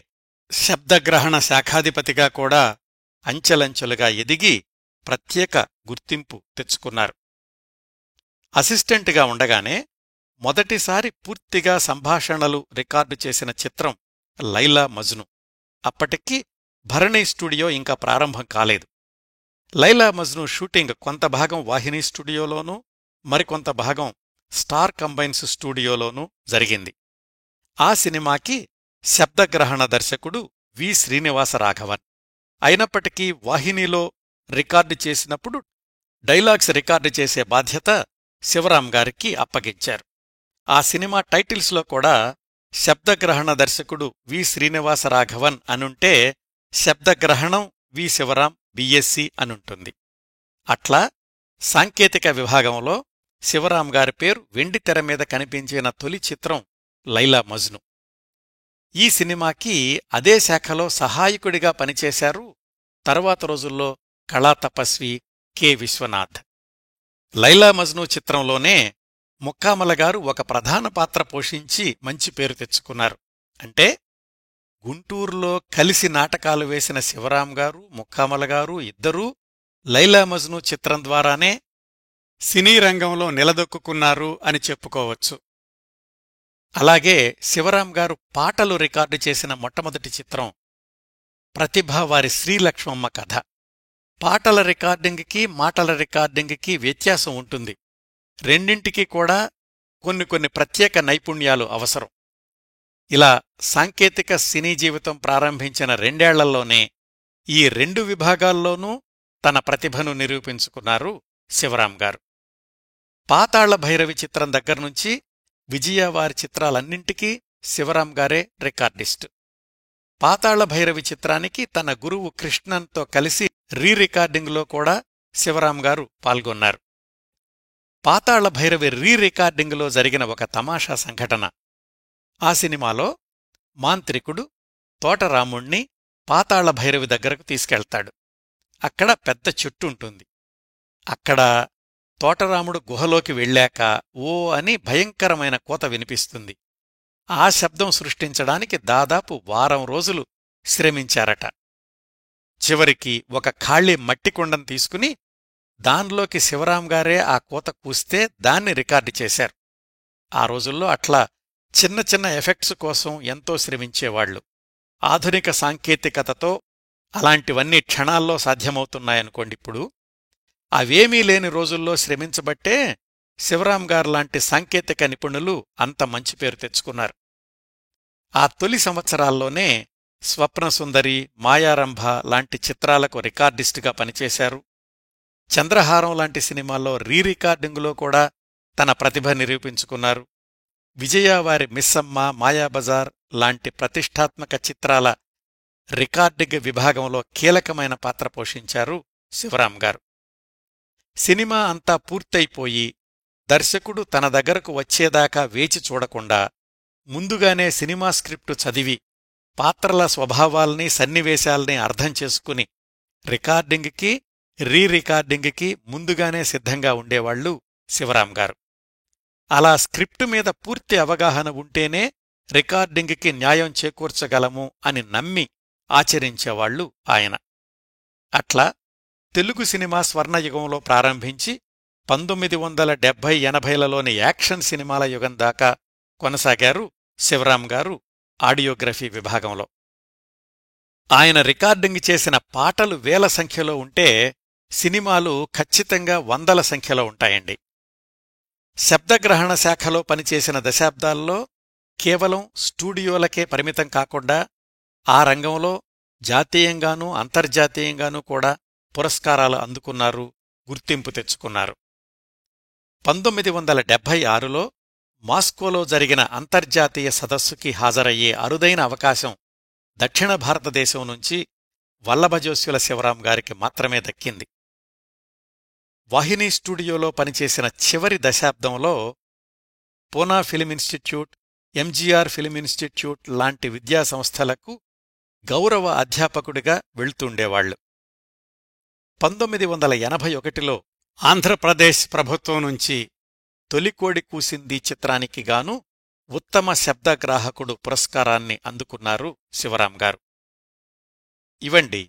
శబ్దగ్రహణ శాఖాధిపతిగా కూడా అంచెలంచెలుగా ఎదిగి ప్రత్యేక గుర్తింపు తెచ్చుకున్నారు. అసిస్టెంట్గా ఉండగానే మొదటిసారి పూర్తిగా సంభాషణలు రికార్డు చేసిన చిత్రం లైలా మజ్ను. అప్పటికి భరణి స్టూడియో ఇంకా ప్రారంభం కాలేదు. లైలా మజ్ను షూటింగ్ కొంత భాగం వాహిని స్టూడియోలోనూ మరికొంత భాగం స్టార్ కంబైన్స్ స్టూడియోలోనూ జరిగింది. ఆ సినిమాకి శబ్దగ్రహణ దర్శకుడు వి. శ్రీనివాసరాఘవన్. అయినప్పటికీ వాహినిలో రికార్డు చేసినప్పుడు డైలాగ్స్ రికార్డు చేసే బాధ్యత శివరాం గారికి అప్పగించారు. ఆ సినిమా టైటిల్స్లో కూడా శబ్దగ్రహణ దర్శకుడు వి. శ్రీనివాసరాఘవన్ అనుంటే శబ్దగ్రహణం వి. శివరాం బిఎస్సి అనుంటుంది. అట్లా సాంకేతిక విభాగంలో శివరాం గారి పేరు వెండితెర మీద కనిపించిన తొలి చిత్రం లైలా మజ్ను. ఈ సినిమాకి అదే శాఖలో సహాయకుడిగా పనిచేశారు తరువాత రోజుల్లో కళాతపస్వి కె. విశ్వనాథ్. లైలా మజ్ను చిత్రంలోనే ముక్కామలగారు ఒక ప్రధాన పాత్ర పోషించి మంచి పేరు తెచ్చుకున్నారు. అంటే గుంటూరులో కలిసి నాటకాలు వేసిన శివరాం గారు, ముక్కామలగారు ఇద్దరూ లైలా మజ్ను చిత్రం ద్వారానే సినీ రంగంలో నిలదొక్కున్నారు అని చెప్పుకోవచ్చు. అలాగే శివరాం గారు పాటలు రికార్డు చేసిన మొట్టమొదటి చిత్రం ప్రతిభ వారి శ్రీలక్ష్మమ్మ కథ. పాటల రికార్డింగ్కి మాటల రికార్డింగ్కి వ్యత్యాసం ఉంటుంది. రెండింటికీ కూడా కొన్ని ప్రత్యేక నైపుణ్యాలు అవసరం. ఇలా సాంకేతిక సినీ జీవితం ప్రారంభించిన 2 ఏళ్లలోనే ఈ 2 విభాగాల్లోనూ తన ప్రతిభను నిరూపించుకున్నారు శివరాం గారు. పాతాళ భైరవి చిత్రం దగ్గర్నుంచి విజయవారి చిత్రాలన్నింటికీ శివరాం గారే రికార్డిస్టు. పాతాళ భైరవి చిత్రానికి తన గురువు కృష్ణన్తో కలిసి రీరికార్డింగ్లో కూడా శివరాం గారు పాల్గొన్నారు. పాతాళ భైరవి రీరికార్డింగ్లో జరిగిన ఒక తమాషా సంఘటన. ఆ సినిమాలో మాంత్రికుడు తోటరాముణ్ణి పాతాళ భైరవి దగ్గరకు తీసుకెళ్తాడు. అక్కడ పెద్ద చెట్టుంటుంది. అక్కడ తోటరాముడు గుహలోకి వెళ్ళాక ఓ అని భయంకరమైన కోత వినిపిస్తుంది. ఆ శబ్దం సృష్టించడానికి దాదాపు వారం రోజులు శ్రమించారట. చివరికి ఒక ఖాళీ మట్టికుండం తీసుకుని దానిలోకి శివరాం గారే ఆ కోత కూస్తే దాన్ని రికార్డు చేశారు. ఆ రోజుల్లో అట్లా చిన్న చిన్న ఎఫెక్ట్స్ కోసం ఎంతో శ్రమించేవాళ్లు. ఆధునిక సాంకేతికతతో అలాంటివన్నీ క్షణాల్లో సాధ్యమవుతున్నాయనుకోండిప్పుడు. అవేమీ లేని రోజుల్లో శ్రమించబట్టే శివరాం గారులాంటి సాంకేతిక నిపుణులు అంత మంచి పేరు తెచ్చుకున్నారు. ఆ తొలి సంవత్సరాల్లోనే స్వప్నసుందరి, మాయారంభ లాంటి చిత్రాలకు రికార్డిస్టుగా పనిచేశారు. చంద్రహారం లాంటి సినిమాల్లో రీరికార్డింగులో కూడా తన ప్రతిభ నిరూపించుకున్నారు. విజయవారి మిస్సమ్మ, మాయాబజార్ లాంటి ప్రతిష్టాత్మక చిత్రాల రికార్డింగ్ విభాగంలో కీలకమైన పాత్ర పోషించారు శివరాం గారు. సినిమా అంతా పూర్తయిపోయి దర్శకుడు తన దగ్గరకు వచ్చేదాకా వేచి చూడకుండా ముందుగానే సినిమా స్క్రిప్టు చదివి పాత్రల స్వభావాల్ని, సన్నివేశాల్ని అర్థం చేసుకుని రికార్డింగ్కి, రీరికార్డింగ్కి ముందుగానే సిద్ధంగా ఉండేవాళ్లు శివరాం గారు. అలా స్క్రిప్టు మీద పూర్తి అవగాహన ఉంటేనే రికార్డింగ్కి న్యాయం చేకూర్చగలము అని నమ్మి ఆచరించేవాళ్లు ఆయన. అట్లా తెలుగు సినిమా స్వర్ణయుగంలో ప్రారంభించి 1970-80లలోని యాక్షన్ సినిమాల యుగం దాకా కొనసాగారు శివరాం గారు ఆడియోగ్రఫీ విభాగంలో. ఆయన రికార్డింగ్ చేసిన పాటలు వేల సంఖ్యలో ఉంటే సినిమాలు ఖచ్చితంగా వందల సంఖ్యలో ఉంటాయండి. శబ్దగ్రహణ శాఖలో పనిచేసిన దశాబ్దాల్లో కేవలం స్టూడియోలకే పరిమితం కాకుండా ఆ రంగంలో జాతీయంగానూ అంతర్జాతీయంగానూ కూడా పురస్కారాలు అందుకున్నారు, గుర్తింపు తెచ్చుకున్నారు. 1976లో మాస్కోలో జరిగిన అంతర్జాతీయ సదస్సుకి హాజరయ్యే అరుదైన అవకాశం దక్షిణ భారతదేశం నుంచి వల్లభజోస్యుల శివరాం గారికి మాత్రమే దక్కింది. వాహిని స్టూడియోలో పనిచేసిన చివరి దశాబ్దంలో Poona film institute, MGR film institute లాంటి విద్యాసంస్థలకు గౌరవ అధ్యాపకుడిగా వెళ్తుండేవాళ్లు. 1981లో ఆంధ్రప్రదేశ్ ప్రభుత్వం నుంచి తొలికోడి కూసింది చిత్రానికి గాను ఉత్తమ శబ్దగ్రాహకుడు పురస్కారాన్ని అందుకున్నారు శివరాం గారు. ఇవండి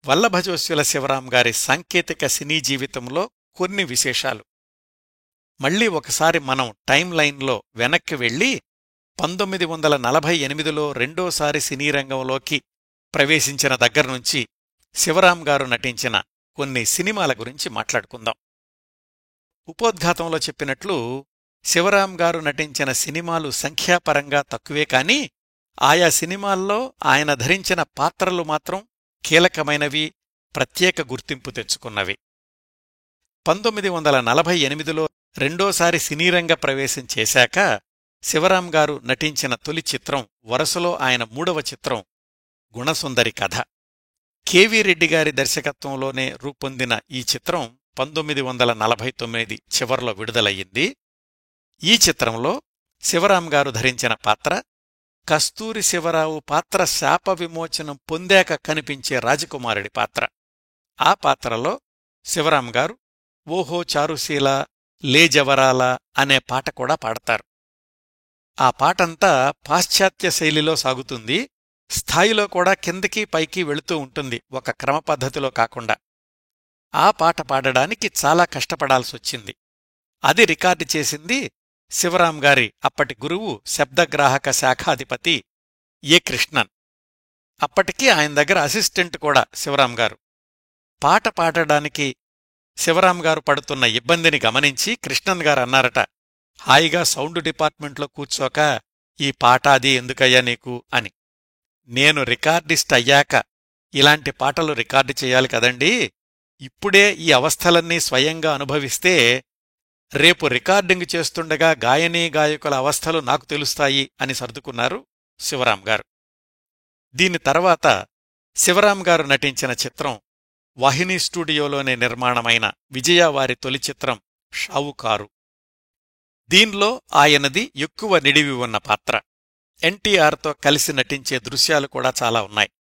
వల్లభజోస్యుల శివరాం గారి సాంకేతిక సినీ జీవితంలో కొన్ని విశేషాలు. మళ్లీ ఒకసారి మనం టైం లైన్లో వెనక్కి వెళ్ళి 1948లో రెండోసారి సినీరంగంలోకి ప్రవేశించిన దగ్గర్నుంచి శివరాం గారు నటించిన కొన్ని సినిమాల గురించి మాట్లాడుకుందాం. ఉపోద్ఘాతంలో చెప్పినట్లు శివరాం గారు నటించిన సినిమాలు సంఖ్యాపరంగా తక్కువే కాని ఆయా సినిమాల్లో ఆయన ధరించిన పాత్రలు మాత్రం కీలకమైనవి, ప్రత్యేక గుర్తింపు తెచ్చుకున్నవి. 1948లో రెండోసారి సినీరంగ ప్రవేశం చేశాక శివరాం గారు నటించిన తొలి చిత్రం, వరుసలో ఆయన మూడవ చిత్రం గుణసుందరి కథ. కెవి రెడ్డి గారి దర్శకత్వంలోనే రూపొందిన ఈ చిత్రం 1949 చివర్లో విడుదలయ్యింది. ఈ చిత్రంలో శివరాం గారు ధరించిన పాత్ర కస్తూరి శివరావు పాత్ర శాప విమోచనం పొందాక కనిపించే రాజకుమారుడి పాత్ర. ఆ పాత్రలో శివరాం గారు ఓహో చారుశీల లే జవరాల అనే పాట కూడా పాడతారు. ఆ పాటంతా పాశ్చాత్య శైలిలో సాగుతుంది. స్థాయిలో కూడా కిందకి పైకి వెళుతూ ఉంటుంది, ఒక క్రమపద్ధతిలో కాకుండా. ఆ పాట పాడడానికి చాలా కష్టపడాల్సొచ్చింది. అది రికార్డు చేసింది శివరాం గారి అప్పటి గురువు, శబ్దగ్రాహక శాఖాధిపతి ఏ కృష్ణన్. అప్పటికీ ఆయన దగ్గర అసిస్టెంట్ కూడా శివరాం గారు. పాట పాడడానికి శివరాం గారు పడుతున్న ఇబ్బందిని గమనించి కృష్ణన్ గారు అన్నారట, హాయిగా సౌండ్ డిపార్ట్మెంట్లో కూర్చోక ఈ పాట అది ఎందుకయ్యా నీకు అని. నేను రికార్డిస్ట్ అయ్యాక ఇలాంటి పాటలు రికార్డు చెయ్యాలి కదండీ, ఇప్పుడే ఈ అవస్థలన్నీ స్వయంగా అనుభవిస్తే రేపు రికార్డింగ్ చేస్తుండగా గాయనీ గాయకుల అవస్థలు నాకు తెలుస్తాయి అని సర్దుకున్నారు శివరాం గారు. దీని తర్వాత శివరాం గారు నటించిన చిత్రం వాహినీ స్టూడియోలోనే నిర్మాణమైన విజయ వారి తొలి చిత్రం షావుకారు. దీన్లో ఆయనది ఎక్కువ నిడివి ఉన్న పాత్ర. ఎన్టీఆర్తో కలిసి నటించే దృశ్యాలు కూడా చాలా ఉన్నాయి.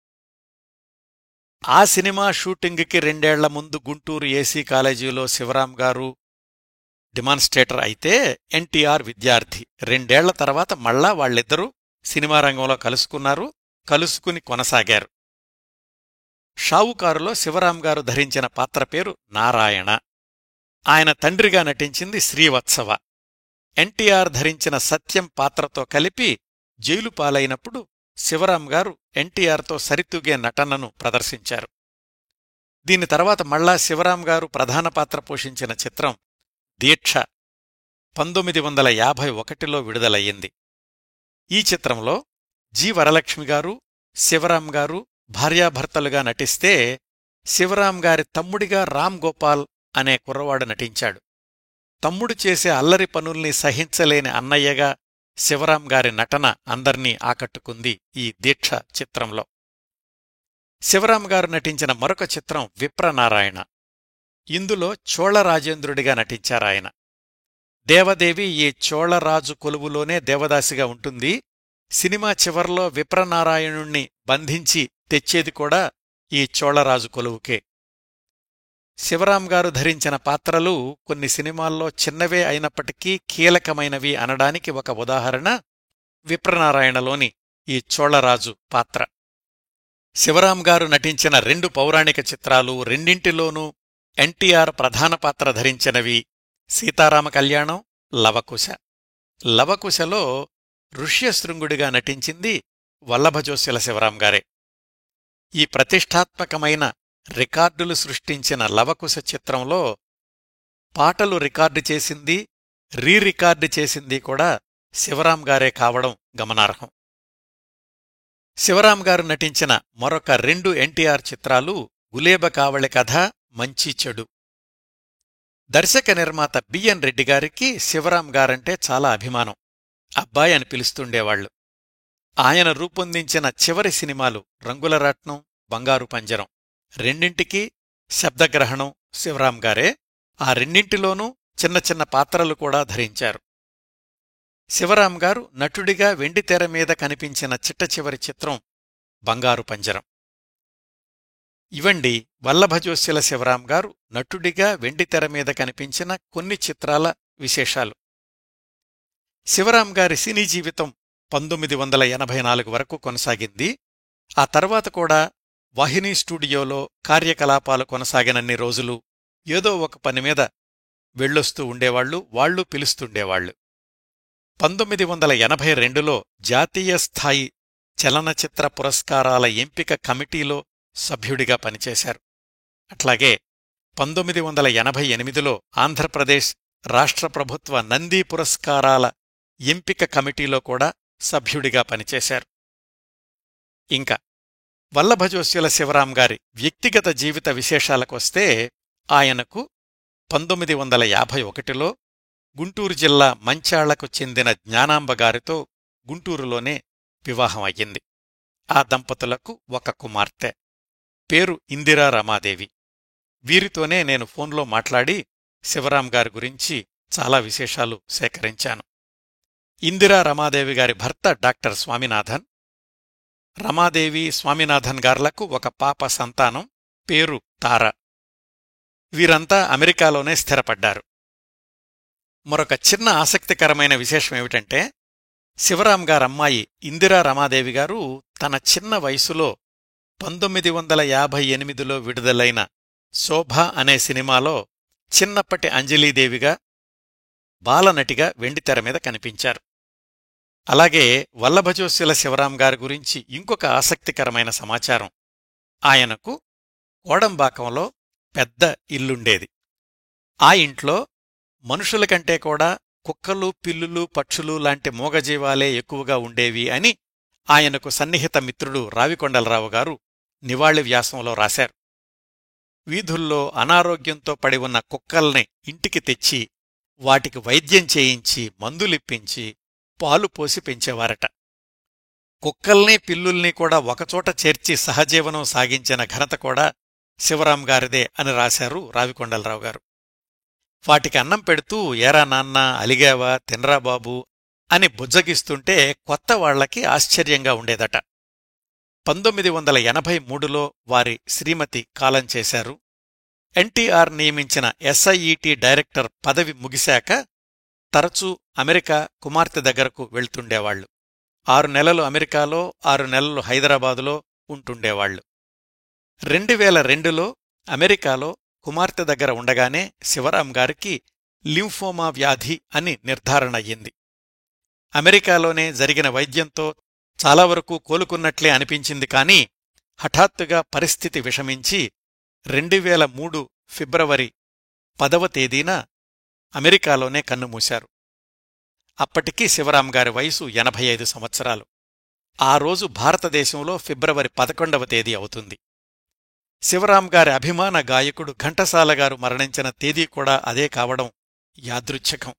ఆ సినిమా షూటింగుకి 2 ఏళ్ల ముందు గుంటూరు ఏసీ కాలేజీలో శివరాం గారు డిమాన్స్ట్రేటర్ అయితే ఎన్టీఆర్ విద్యార్థి. 2 ఏళ్ల తర్వాత మళ్ళా వాళ్ళిద్దరూ సినిమా రంగంలో కలుసుకుని కొనసాగారు. షావుకారులో శివరాం గారు ధరించిన పాత్ర పేరు నారాయణ. ఆయన తండ్రిగా నటించింది శ్రీవత్సవ. ఎన్టీఆర్ ధరించిన సత్యం పాత్రతో కలిపి జైలు పాలైనప్పుడు శివరాం గారు ఎన్టీఆర్తో సరితూగే నటనను ప్రదర్శించారు. దీని తర్వాత మళ్ళా శివరాం గారు ప్రధాన పాత్ర పోషించిన చిత్రం దీక్ష 1951లో విడుదలయ్యింది. ఈ చిత్రంలో జి వరలక్ష్మి గారు, శివరాం గారు భార్యాభర్తలుగా నటిస్తే శివరాం గారి తమ్ముడిగా రామ్ గోపాల్ అనే కుర్రవాడు నటించాడు. తమ్ముడు చేసే అల్లరి పనుల్ని సహించలేని అన్నయ్యగా శివరాం గారి నటన అందర్నీ ఆకట్టుకుంది ఈ దీక్ష చిత్రంలో. శివరాం గారు నటించిన మరొక చిత్రం విప్రనారాయణ. ఇందులో చోళరాజేంద్రుడిగా నటించారాయన. దేవదేవి ఈ చోళరాజు కొలువులోనే దేవదాసిగా ఉంటుంది. సినిమా చివర్లో విప్రనారాయణుణ్ణి బంధించి తెచ్చేది కూడా ఈ చోళరాజు కొలువుకే. శివరాం గారు ధరించిన పాత్రలు కొన్ని సినిమాల్లో చిన్నవే అయినప్పటికీ కీలకమైనవి అనడానికి ఒక ఉదాహరణ విప్రనారాయణలోని ఈ చోళరాజు పాత్ర. శివరాం గారు నటించిన 2 పౌరాణిక చిత్రాలు, రెండింటిలోనూ ఎన్టీఆర్ ప్రధాన పాత్ర ధరించినవి సీతారామ కళ్యాణం, లవకుశ. లవకుశలో ఋష్యశృంగుడిగా నటించింది వల్లభజోస్యుల శివరాం గారే. ఈ ప్రతిష్టాత్మకమైన రికార్డులు సృష్టించిన లవకుశ చిత్రంలో పాటలు రికార్డు చేసింది, రీరికార్డు చేసింది కూడా శివరాం గారే కావడం గమనార్హం. శివరాం గారు నటించిన మరొక 2 ఎన్టీఆర్ చిత్రాలు గులేబ కావళి కథ, మంచి చెడు. దర్శక నిర్మాత బిఎన్ రెడ్డి గారికి శివరాం గారంటే చాలా అభిమానం. అబ్బాయి అని పిలుస్తుండేవాళ్లు. ఆయన రూపొందించిన చివరి సినిమాలు రంగులరాట్నం, బంగారు పంజరం. రెండింటికీ శబ్దగ్రహణం శివరాం గారే. ఆ రెండింటిలోనూ చిన్న చిన్న పాత్రలు కూడా ధరించారు. శివరాం గారు నటుడిగా వెండితెర మీద కనిపించిన చిట్టచివరి చిత్రం బంగారు పంజరం. ఇవండి వల్లభజోస్యుల శివరాం గారు నటుడిగా వెండితెర మీద కనిపించిన కొన్ని చిత్రాల విశేషాలు. శివరాం గారి సినీ జీవితం 1984 వరకు కొనసాగింది. ఆ తర్వాత కూడా వాహినీ స్టూడియోలో కార్యకలాపాలు కొనసాగినన్ని రోజులు ఏదో ఒక పనిమీద వెళ్ళొస్తూ ఉండేవాళ్లు, వాళ్లు పిలుస్తుండేవాళ్లు. 1982లో జాతీయ స్థాయి చలనచిత్ర పురస్కారాల ఎంపిక కమిటీలో సభ్యుడిగా పనిచేశారు. అట్లాగే 1988లో ఆంధ్రప్రదేశ్ రాష్ట్ర ప్రభుత్వ నంది పురస్కారాల ఎంపిక కమిటీలో కూడా సభ్యుడిగా పనిచేశారు. ఇంకా వల్లభజోస్యుల శివరాం గారి వ్యక్తిగత జీవిత విశేషాలకొస్తే ఆయనకు 1951లో గుంటూరు జిల్లా మంచాళ్లకు చెందిన జ్ఞానాంబగారితో గుంటూరులోనే వివాహం అయ్యింది. ఆ దంపతులకు ఒక కుమార్తె, పేరు ఇందిరా రమాదేవి. వీరితోనే నేను ఫోన్లో మాట్లాడి శివరాం గారి గురించి చాలా విశేషాలు సేకరించాను. ఇందిరా రమాదేవి గారి భర్త డాక్టర్ స్వామినాథన్. రమాదేవి, స్వామినాథన్ గార్లకు ఒక పాప సంతానం, పేరు తార. వీరంతా అమెరికాలోనే స్థిరపడ్డారు. మరొక చిన్న ఆసక్తికరమైన విశేషమేమిటంటే, శివరాం గారమ్మాయి ఇందిరా రమాదేవి గారు తన చిన్న వయసులో 1958లో విడుదలైన శోభ అనే సినిమాలో చిన్నప్పటి అంజలీదేవిగా, బాలనటిగా వెండితెర మీద కనిపించారు. అలాగే వల్లభజోస్యుల శివరాం గారి గురించి ఇంకొక ఆసక్తికరమైన సమాచారం. ఆయనకు కోడంబాకంలో పెద్ద ఇల్లుండేది. ఆ ఇంట్లో మనుషుల కంటే కూడా కుక్కలు, పిల్లులు, పక్షులు లాంటి మూగజీవాలే ఎక్కువగా ఉండేవి అని ఆయనకు సన్నిహిత మిత్రుడు రావికొండలరావు గారు నివాళి వ్యాసంలో రాశారు. వీధుల్లో అనారోగ్యంతో పడి ఉన్న కుక్కల్ని ఇంటికి తెచ్చి వాటికి వైద్యం చేయించి మందులిప్పించి పాలు పోసి పెంచేవారట. కుక్కల్ని, పిల్లుల్ని కూడా ఒకచోట చేర్చి సహజీవనం సాగించిన ఘనత కూడా శివరాం గారిదే అని రాశారు రావికొండలరావు గారు. వాటికి అన్నం పెడుతూ ఏరా నాన్న, అలిగావా, తినరా బాబూ అని బుజ్జగిస్తుంటే కొత్త వాళ్లకి ఆశ్చర్యంగా ఉండేదట. 1983లో వారి శ్రీమతి కాలం చేశారు. ఎన్టీఆర్ నియమించిన ఎస్ఐఈటీ డైరెక్టర్ పదవి ముగిశాక తరచూ అమెరికా కుమార్తె దగ్గరకు వెళ్తుండేవాళ్లు. 6 నెలలు అమెరికాలో, 6 నెలలు హైదరాబాదులో ఉంటుండేవాళ్లు. 2002లో అమెరికాలో కుమార్తె దగ్గర ఉండగానే శివరాం గారికి లింఫోమా వ్యాధి అని నిర్ధారణయ్యింది. అమెరికాలోనే జరిగిన వైద్యంతో చాలా వరకు కోలుకున్నట్లే అనిపించింది. కానీ హఠాత్తుగా పరిస్థితి విషమించి 2003 ఫిబ్రవరి 10వ తేదీన అమెరికాలోనే కన్నుమూశారు. అప్పటికీ శివరాం గారి వయసు 85 సంవత్సరాలు. ఆ రోజు భారతదేశంలో ఫిబ్రవరి 11వ తేదీ అవుతుంది. శివరాం గారి అభిమాన గాయకుడు ఘంటసాల గారు మరణించిన తేదీ కూడా అదే కావడం యాదృచ్ఛికం.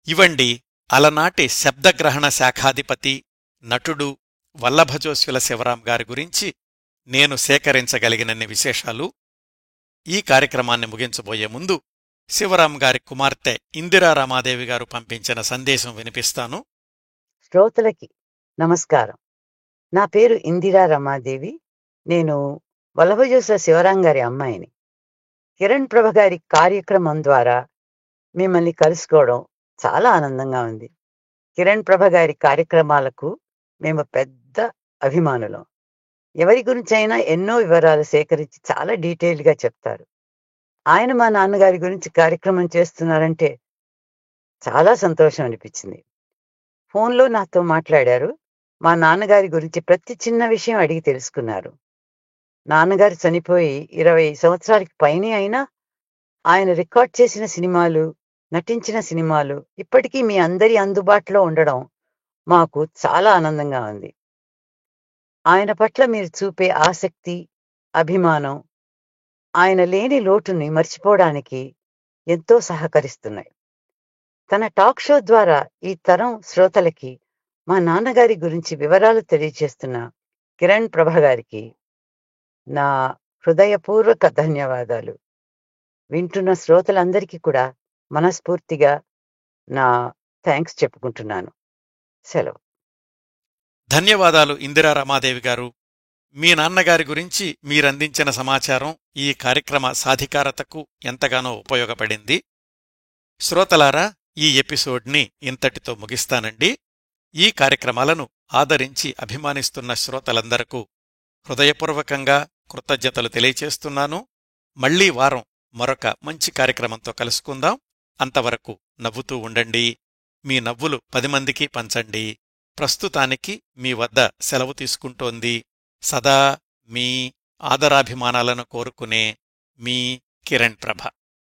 ఇవండి అలనాటి శబ్దగ్రహణ శాఖాధిపతి, నటుడు వల్లభజోస్యుల శివరాం గారి గురించి నేను సేకరించగలిగినన్ని విశేషాలు. ఈ కార్యక్రమాన్ని ముగించబోయే ముందు శివరాం గారి కుమార్తె ఇందిరా రమాదేవి గారు పంపించిన సందేశం వినిపిస్తాను. శ్రోతలకి నమస్కారం. నా పేరు ఇందిరా రమాదేవి. నేను వల్లభజోస్యుల శివరాం గారి అమ్మాయిని. కిరణ్ ప్రభ గారి కార్యక్రమం ద్వారా మిమ్మల్ని కలుసుకోవడం చాలా ఆనందంగా ఉంది. కిరణ్ ప్రభ గారి కార్యక్రమాలకు మేము పెద్ద అభిమానులం. ఎవరి గురించైనా ఎన్నో వివరాలు సేకరించి చాలా డీటెయిల్డ్గా చెప్తారు. ఆయన మా నాన్నగారి గురించి కార్యక్రమం చేస్తున్నారంటే చాలా సంతోషం అనిపించింది. ఫోన్లో నాతో మాట్లాడారు. మా నాన్నగారి గురించి ప్రతి చిన్న విషయం అడిగి తెలుసుకున్నారు. నాన్నగారు చనిపోయి 20 సంవత్సరాలకి పైనే అయినా ఆయన రికార్డ్ చేసిన సినిమాలు, నటించిన సినిమాలు ఇప్పటికీ మీ అందరి అందుబాటులో ఉండడం మాకు చాలా ఆనందంగా ఉంది. ఆయన పట్ల మీరు చూపే ఆసక్తి, అభిమానం ఆయన లేని లోటుని మర్చిపోవడానికి ఎంతో సహకరిస్తున్నాయి. తన టాక్ షో ద్వారా ఈ తరం శ్రోతలకి మా నాన్నగారి గురించి వివరాలు తెలియజేస్తున్న కిరణ్ ప్రభ గారికి నా హృదయపూర్వక ధన్యవాదాలు. వింటున్న శ్రోతలందరికీ కూడా మనస్ఫూర్తిగా నా థ్యాంక్స్ చెప్పుకుంటున్నాను. సెలవు. ధన్యవాదాలు ఇందిరా రమాదేవి గారు. మీ నాన్నగారి గురించి మీరందించిన సమాచారం ఈ కార్యక్రమ సాధికారతకు ఎంతగానో ఉపయోగపడింది. శ్రోతలారా, ఈ ఎపిసోడ్ని ఇంతటితో ముగిస్తానండి. ఈ కార్యక్రమాలను ఆదరించి అభిమానిస్తున్న శ్రోతలందరకు హృదయపూర్వకంగా కృతజ్ఞతలు తెలియచేస్తున్నాను. మళ్లీ వారం మరొక మంచి కార్యక్రమంతో కలుసుకుందాం. అంతవరకు నవ్వుతూ ఉండండి. మీ నవ్వులు 10 మందికి పంచండి. ప్రస్తుతానికి మీ వద్ద సెలవు తీసుకుంటోంది సదా మీ ఆదరాభిమానాలను కోరుకునే మీ కిరణ్ ప్రభ.